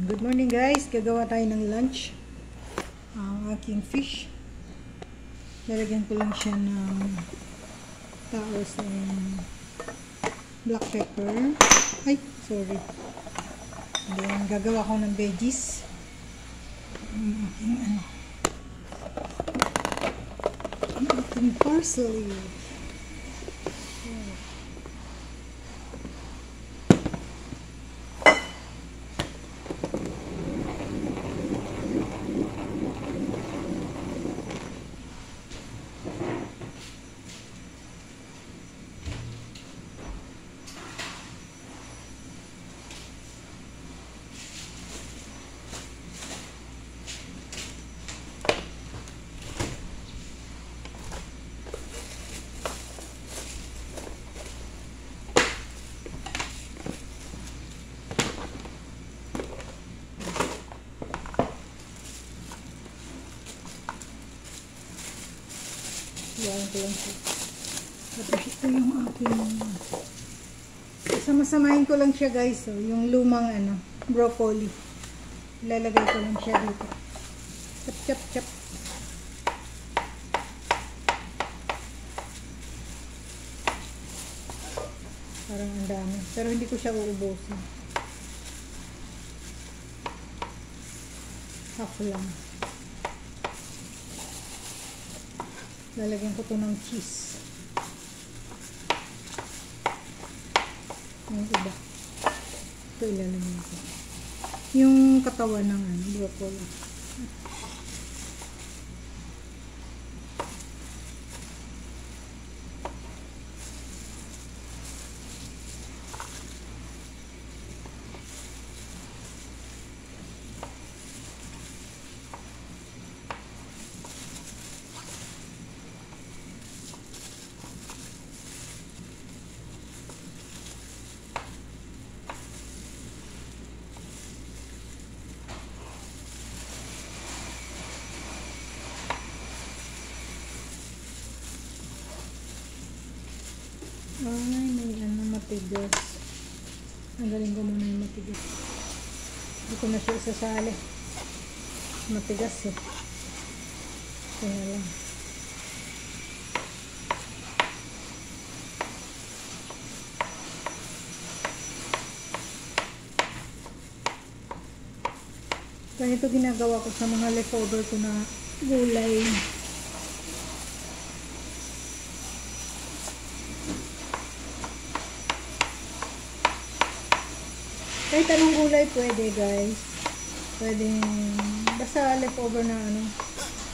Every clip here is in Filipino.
Good morning guys, gagawa tayo ng lunch. Ang aking fish. Lalagyan ko lang siya ng taos and black pepper. Ay, sorry. Then, gagawa ko ng veggies. Ang aking parsley. Yan ko lang siya. Tapos ito yung aking sama-samahin ko lang siya guys. So, yung lumang broccoli. Ilalagay ko lang siya dito. Chop chop chop. Parang ang dami. Pero hindi ko siya uubusin. Half lang. Lalagyan ko to ng cheese. Yung iba. Ito ilalagyan ko. Yung katawan ng broccoli. Ay, may matigas. Tanggalin ko muna yung matigas. Hindi ko na siya isasali. Matigas eh. Ito na lang. Ganito ginagawa ko sa mga leftover ko na gulay. Kahit anong gulay pwede guys. Pwede basta leftover na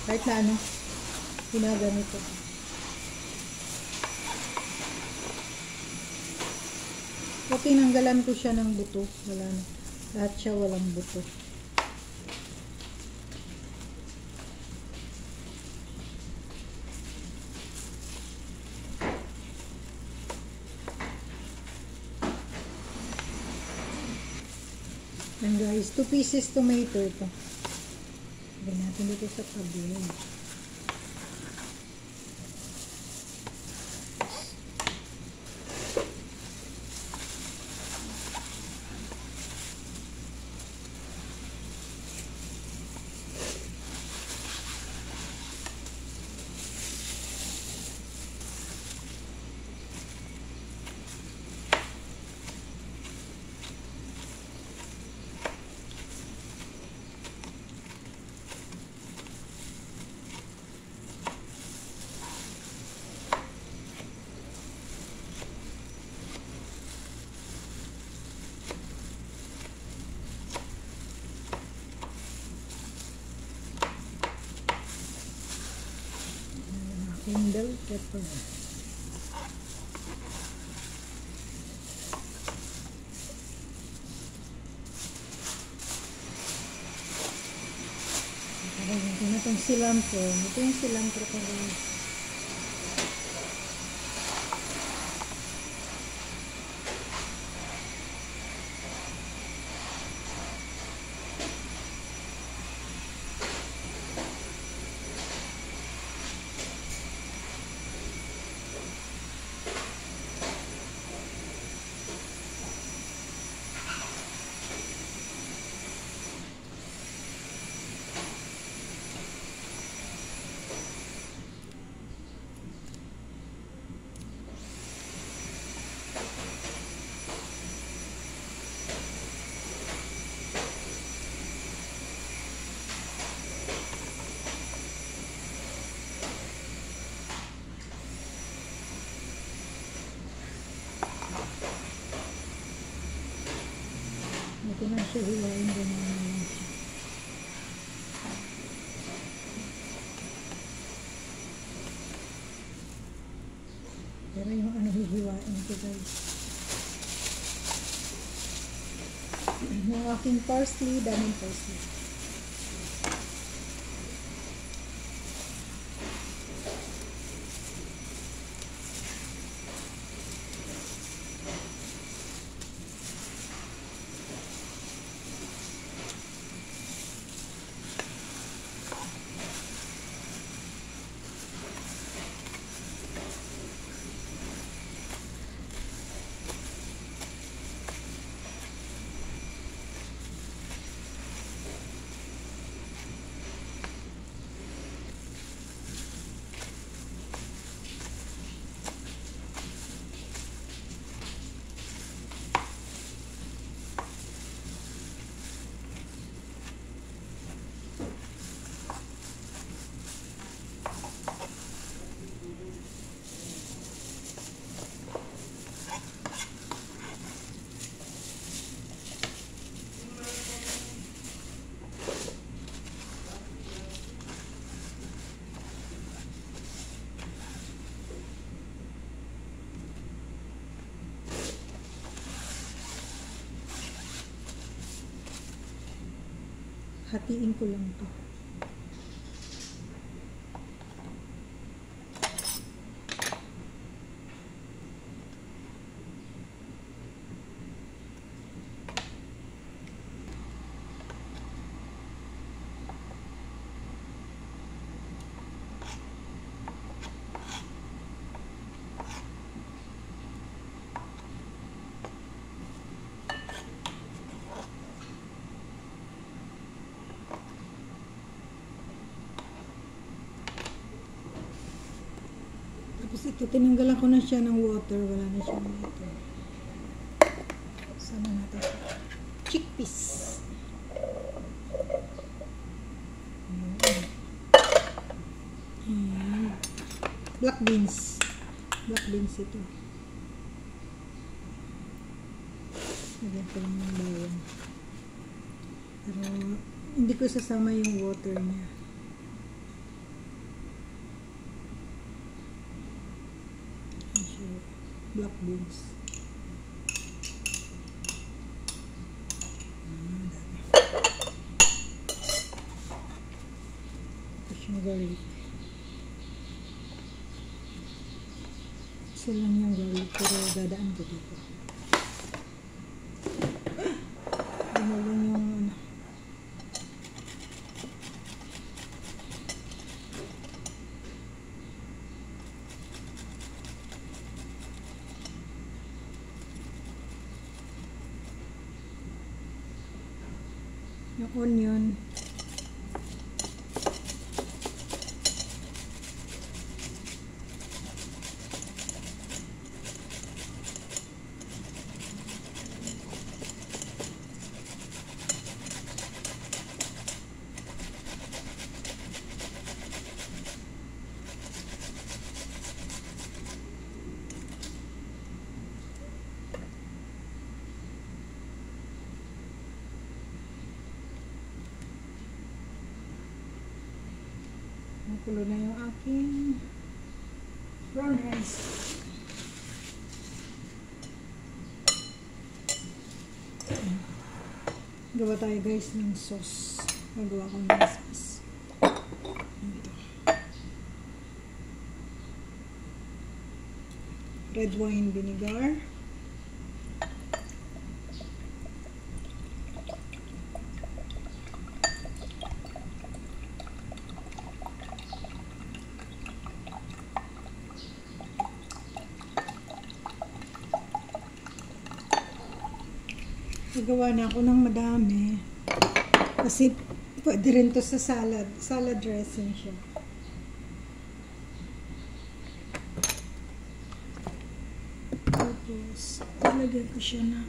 kahit na ginagamit ko. So, tinanggalan ko siya ng buto. Wala na. Lahat siya walang buto. And guys, 2 pieces tomato ito. Lagyan natin dito sa tabi. Bell pepper. Ito na itong cilantro. Ito yung cilantro ko guys. ko na siya hiwain, ganyan na lang siya. Pero yung ano hihiwain ko guys, yung aking parsley, daming parsley. Hatiin ko lang to. Tapos ito, tinanggalan ko na siya ng water. Wala na siyang water. Sama natin siya. Chickpeas. Black beans. Black beans ito. Lagyan ko lang ng bawang. Pero hindi ko sasama yung water niya. Black beans. Tapos yung garlic. Isa lang yung garlic pero dadaan ko dito. Dumulong yung ano. Yung onion. Makulo na yung aking brown rice. Gawa tayo guys ng sauce. Magawa ko ng sauce. Ito. Red wine vinegar. Nagawa na ako ng madami kasi pwede rin to sa salad dressing siya. Tapos ilagay ko siya na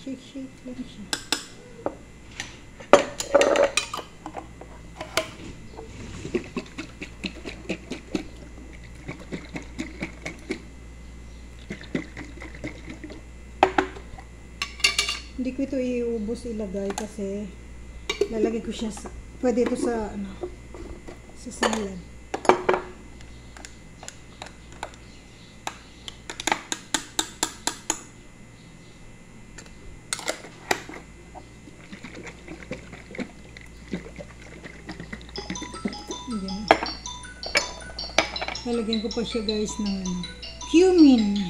shake lang siya. ko ito iubos ilagay kasi lalagay ko siya sa, pwede ito sa ano, sa salad. Ayan. Lalagyan ko pa siya guys ng ano, cumin.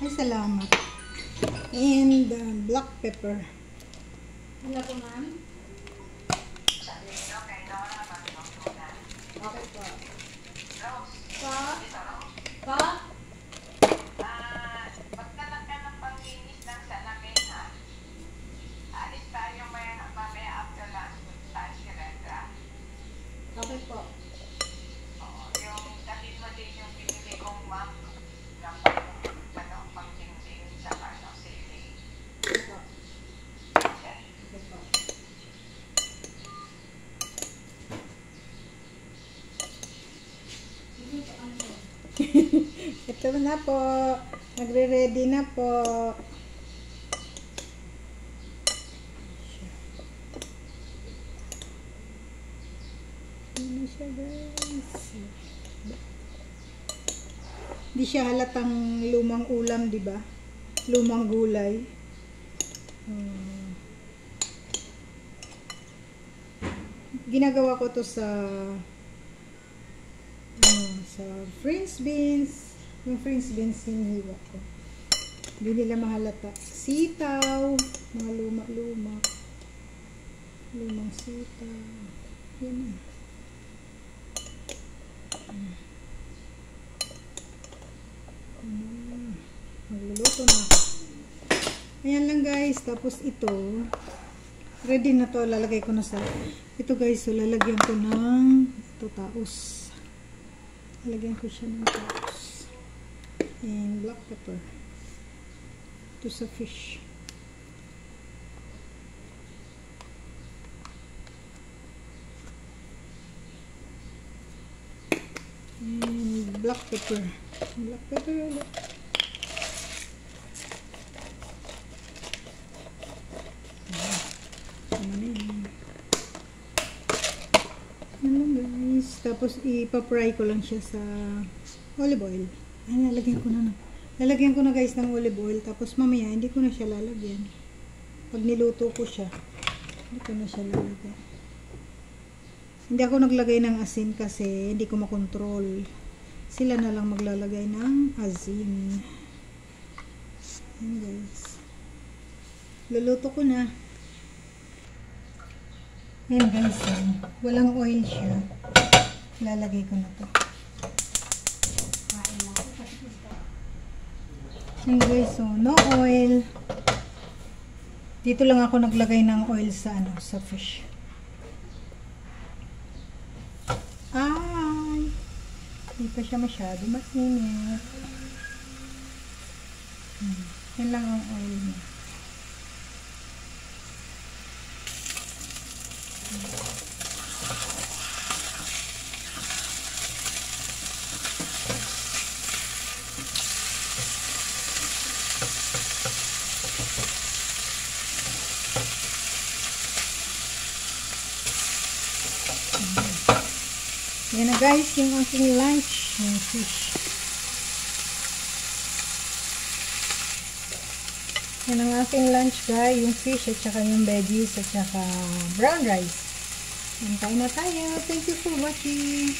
Ay, salamat. And black pepper. Wala po, ma'am? Okay po. Pa? Magdala ka ng panglinis ng salamin, ha? Alis tayo mamaya after lunch. Punta tayo si Rendra. Okay po. Oo, yung dalhin mo din yung pinili kong map ng pang-tingting sa Carno City. Okay po. Yan. Okay po. Ito na po. Nagre-ready na po. Ano siya guys? Hindi siya halatang lumang ulam, di ba? Lumang gulay. Ginagawa ko to sa sa French beans. Yung French beans hinihiwa ko. Hindi nila mahalata. Sitaw. Mga luma-luma. Lumang sitaw. Yan na. Magluluto na ako. Ayan lang guys. Tapos ito. Ready na to. Lalagay ko na sa... Ito guys. So lalagyan ko ng... Ito taos. Lalagyan ko siya ng taos. And black pepper. Ito sa fish. And black pepper. Black pepper ulit. Yan lang guys. Tapos ipa-fry ko lang siya sa olive oil. Ay, lalagyan ko na. Lalagyan ko na guys ng olive oil. Tapos mamaya hindi ko na siya lalagyan. Pag niluto ko siya, hindi ko na siya lalagyan. Hindi ako naglagay ng asin kasi hindi ko makontrol. Sila na lang maglalagay ng asin. Yan guys. Luluto ko na. Yan guys. Walang oil siya. Lalagay ko na to. Yan guys. So, no oil. Dito lang ako naglagay ng oil sa ano, sa fish. Ay! Hindi pa siya masyado masinit. Yan lang ang oil niya. Yan na guys, yung aking lunch. Yung fish. Yan ang aking lunch guys. Yung fish at saka yung veggies at saka brown rice. Yan, kain na tayo. Thank you for watching.